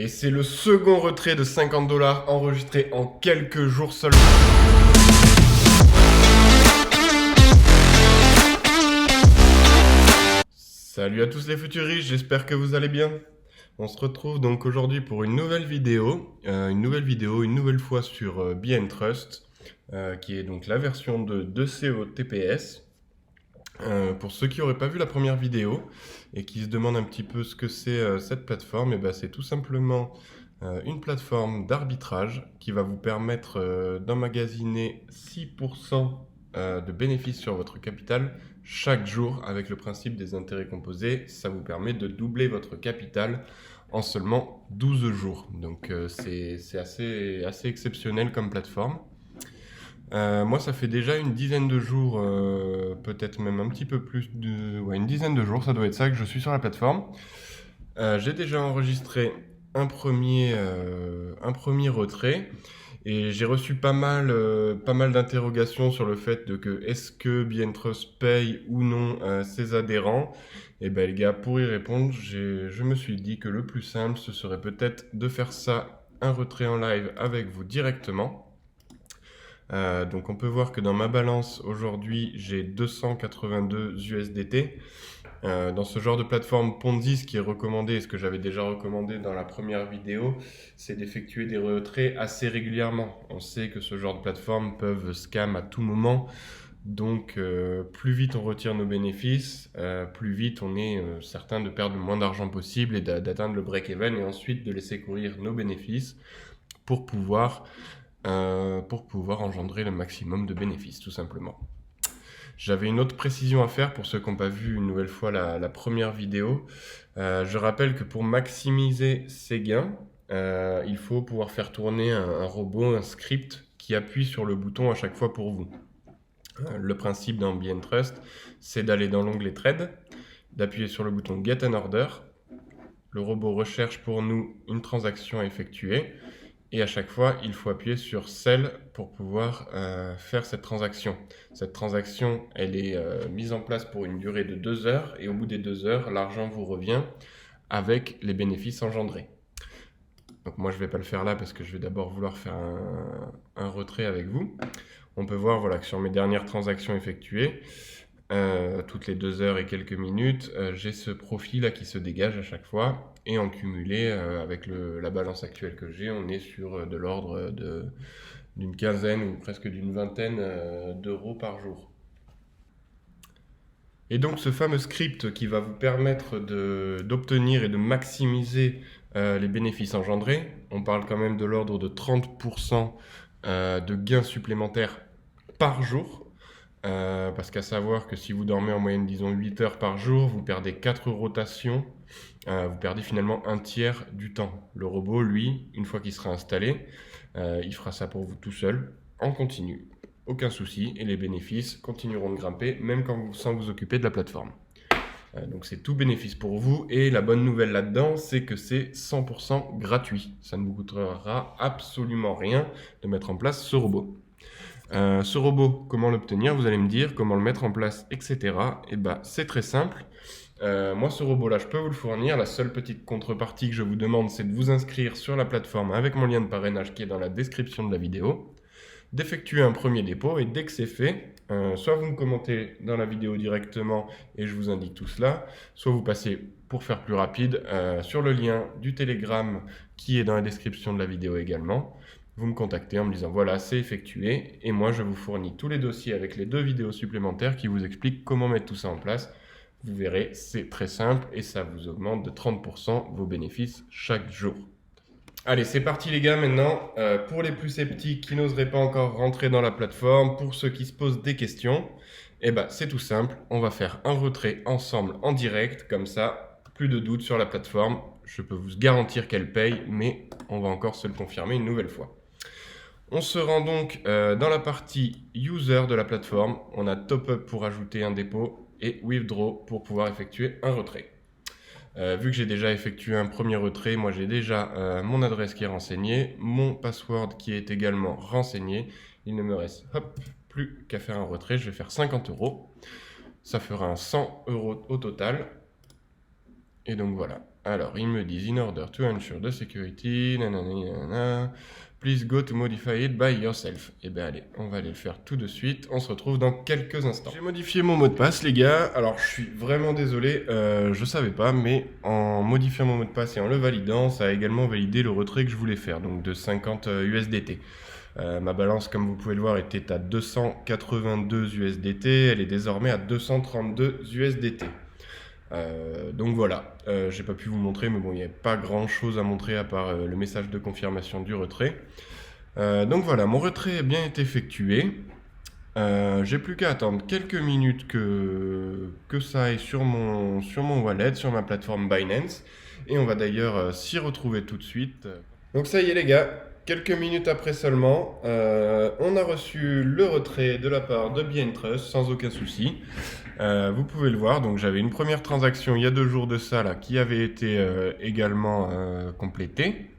Et c'est le second retrait de 50 $ enregistré en quelques jours seulement. Salut à tous les futurs riches, j'espère que vous allez bien. On se retrouve donc aujourd'hui pour une nouvelle vidéo, une nouvelle fois sur BNTrust, qui est donc la version de 2CO TPS. Pour ceux qui n'auraient pas vu la première vidéo et qui se demandent un petit peu ce que c'est cette plateforme, et ben c'est tout simplement une plateforme d'arbitrage qui va vous permettre d'emmagasiner 6% de bénéfices sur votre capital chaque jour avec le principe des intérêts composés. Ça vous permet de doubler votre capital en seulement 12 jours. Donc c'est assez exceptionnel comme plateforme. Moi, ça fait déjà une dizaine de jours, peut-être même un petit peu plus ouais, une dizaine de jours, ça doit être ça, que je suis sur la plateforme. J'ai déjà enregistré un premier retrait et j'ai reçu pas mal d'interrogations sur le fait de que est-ce que BNTrust paye ou non ses adhérents. Et ben les gars, pour y répondre, je me suis dit que le plus simple, ce serait peut-être de faire ça, un retrait en live avec vous directement. Donc on peut voir que dans ma balance aujourd'hui j'ai 282 USDT. Dans ce genre de plateforme Ponzi, ce qui est recommandé et ce que j'avais déjà recommandé dans la première vidéo, c'est d'effectuer des retraits assez régulièrement. On sait que ce genre de plateformes peuvent scam à tout moment. Donc plus vite on retire nos bénéfices, plus vite on est certain de perdre le moins d'argent possible et d'atteindre le break-even, et ensuite de laisser courir nos bénéfices pour pouvoir engendrer le maximum de bénéfices, tout simplement. J'avais une autre précision à faire pour ceux qui n'ont pas vu une nouvelle fois la première vidéo. Je rappelle que pour maximiser ses gains, il faut pouvoir faire tourner un robot, un script qui appuie sur le bouton à chaque fois pour vous. Le principe dans BNTrust, c'est d'aller dans l'onglet Trade, d'appuyer sur le bouton Get an Order. Le robot recherche pour nous une transaction à effectuer. Et à chaque fois, il faut appuyer sur Sell pour pouvoir faire cette transaction. Cette transaction, elle est mise en place pour une durée de 2 heures. Et au bout des 2 heures, l'argent vous revient avec les bénéfices engendrés. Donc moi, je ne vais pas le faire là parce que je vais d'abord vouloir faire un retrait avec vous. On peut voir voilà, que sur mes dernières transactions effectuées, toutes les 2 heures et quelques minutes, j'ai ce profit là qui se dégage à chaque fois, et en cumulé avec la balance actuelle que j'ai, on est sur de l'ordre d'une quinzaine ou presque d'une vingtaine d'euros par jour. Et donc ce fameux script qui va vous permettre d'obtenir et de maximiser les bénéfices engendrés, on parle quand même de l'ordre de 30% de gains supplémentaires par jour. Parce qu'à savoir que si vous dormez en moyenne, disons 8 heures par jour, vous perdez 4 rotations, vous perdez finalement un tiers du temps. Le robot, lui, une fois qu'il sera installé, il fera ça pour vous tout seul, en continu. Aucun souci, et les bénéfices continueront de grimper, même sans vous occuper de la plateforme. Donc c'est tout bénéfice pour vous, et la bonne nouvelle là-dedans, c'est que c'est 100% gratuit. Ça ne vous coûtera absolument rien de mettre en place ce robot. Ce robot, comment l'obtenir? Vous allez me dire, comment le mettre en place, etc. Et bah, c'est très simple. Moi, ce robot-là, je peux vous le fournir. La seule petite contrepartie que je vous demande, c'est de vous inscrire sur la plateforme avec mon lien de parrainage qui est dans la description de la vidéo, d'effectuer un premier dépôt, et dès que c'est fait, soit vous me commentez dans la vidéo directement et je vous indique tout cela, soit vous passez, pour faire plus rapide, sur le lien du Telegram qui est dans la description de la vidéo également. Vous me contactez en me disant voilà, c'est effectué, et moi je vous fournis tous les dossiers avec les 2 vidéos supplémentaires qui vous expliquent comment mettre tout ça en place. Vous verrez, c'est très simple et ça vous augmente de 30% vos bénéfices chaque jour. Allez, c'est parti les gars maintenant. Pour les plus sceptiques qui n'oseraient pas encore rentrer dans la plateforme, pour ceux qui se posent des questions, eh ben, c'est tout simple. On va faire un retrait ensemble en direct, comme ça, plus de doute sur la plateforme. Je peux vous garantir qu'elle paye, mais on va encore se le confirmer une nouvelle fois. On se rend donc dans la partie user de la plateforme. On a top up pour ajouter un dépôt et withdraw pour pouvoir effectuer un retrait. Vu que j'ai déjà effectué un premier retrait, moi j'ai déjà mon adresse qui est renseignée, mon password qui est également renseigné. Il ne me reste plus qu'à faire un retrait. Je vais faire 50 €. Ça fera un 100 € au total. Et donc voilà. Alors, ils me disent, in order to ensure the security, nanana, nanana, please go to modify it by yourself. Et bien allez, on va aller le faire tout de suite. On se retrouve dans quelques instants. J'ai modifié mon mot de passe, les gars. Alors, je suis vraiment désolé, je savais pas, mais en modifiant mon mot de passe et en le validant, ça a également validé le retrait que je voulais faire, donc de 50 USDT. Ma balance, comme vous pouvez le voir, était à 282 USDT. Elle est désormais à 232 USDT. Donc voilà, j'ai pas pu vous montrer, mais bon, il n'y a pas grand chose à montrer à part le message de confirmation du retrait. Donc voilà, mon retrait a bien été effectué. J'ai plus qu'à attendre quelques minutes que ça aille sur mon wallet, sur ma plateforme Binance. Et on va d'ailleurs s'y retrouver tout de suite. Donc ça y est les gars, quelques minutes après seulement, on a reçu le retrait de la part de BNTrust sans aucun souci. Vous pouvez le voir, donc j'avais une première transaction il y a 2 jours de ça là, qui avait été également complétée.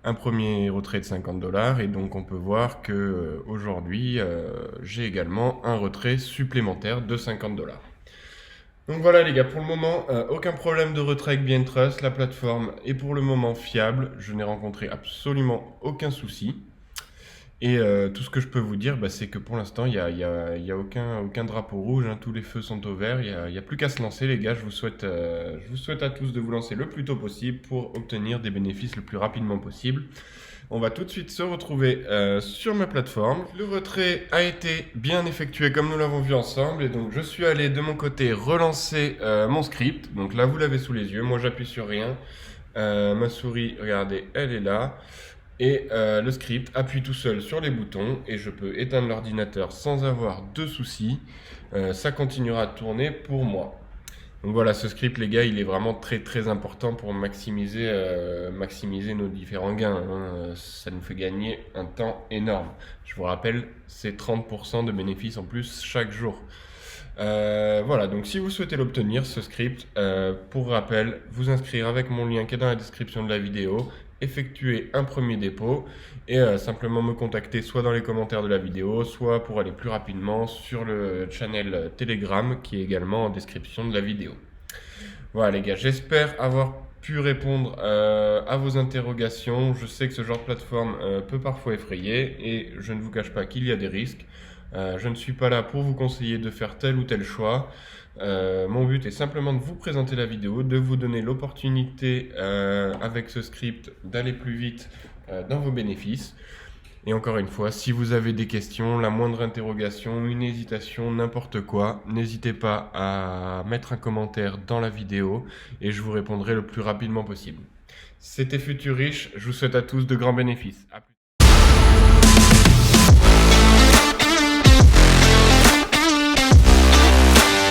Un premier retrait de 50 $, et donc on peut voir que aujourd'hui j'ai également un retrait supplémentaire de 50 $. Donc voilà les gars, pour le moment, aucun problème de retrait avec BNTrust, la plateforme est pour le moment fiable, je n'ai rencontré absolument aucun souci. Et tout ce que je peux vous dire, bah, c'est que pour l'instant, il y a aucun drapeau rouge, hein, tous les feux sont au vert, il y a plus qu'à se lancer les gars, je vous souhaite à tous de vous lancer le plus tôt possible pour obtenir des bénéfices le plus rapidement possible. On va tout de suite se retrouver sur ma plateforme. Le retrait a été bien effectué comme nous l'avons vu ensemble, et donc je suis allé de mon côté relancer mon script. Donc là vous l'avez sous les yeux, moi j'appuie sur rien, ma souris, regardez, elle est là. Et le script appuie tout seul sur les boutons et je peux éteindre l'ordinateur sans avoir de soucis. Ça continuera de tourner pour moi. Donc voilà, ce script les gars, il est vraiment très très important pour maximiser nos différents gains, hein. Ça nous fait gagner un temps énorme. Je vous rappelle, c'est 30% de bénéfices en plus chaque jour. Voilà, donc si vous souhaitez l'obtenir, ce script, pour rappel, vous inscrire avec mon lien qui est dans la description de la vidéo, effectuer un premier dépôt et simplement me contacter soit dans les commentaires de la vidéo, soit pour aller plus rapidement sur le channel Telegram qui est également en description de la vidéo. Voilà les gars, j'espère avoir pu répondre à vos interrogations. Je sais que ce genre de plateforme peut parfois effrayer et je ne vous cache pas qu'il y a des risques. Je ne suis pas là pour vous conseiller de faire tel ou tel choix. Mon but est simplement de vous présenter la vidéo, de vous donner l'opportunité avec ce script d'aller plus vite dans vos bénéfices. Et encore une fois, si vous avez des questions, la moindre interrogation, une hésitation, n'importe quoi, n'hésitez pas à mettre un commentaire dans la vidéo et je vous répondrai le plus rapidement possible. C'était Futur Riche, je vous souhaite à tous de grands bénéfices. À plus.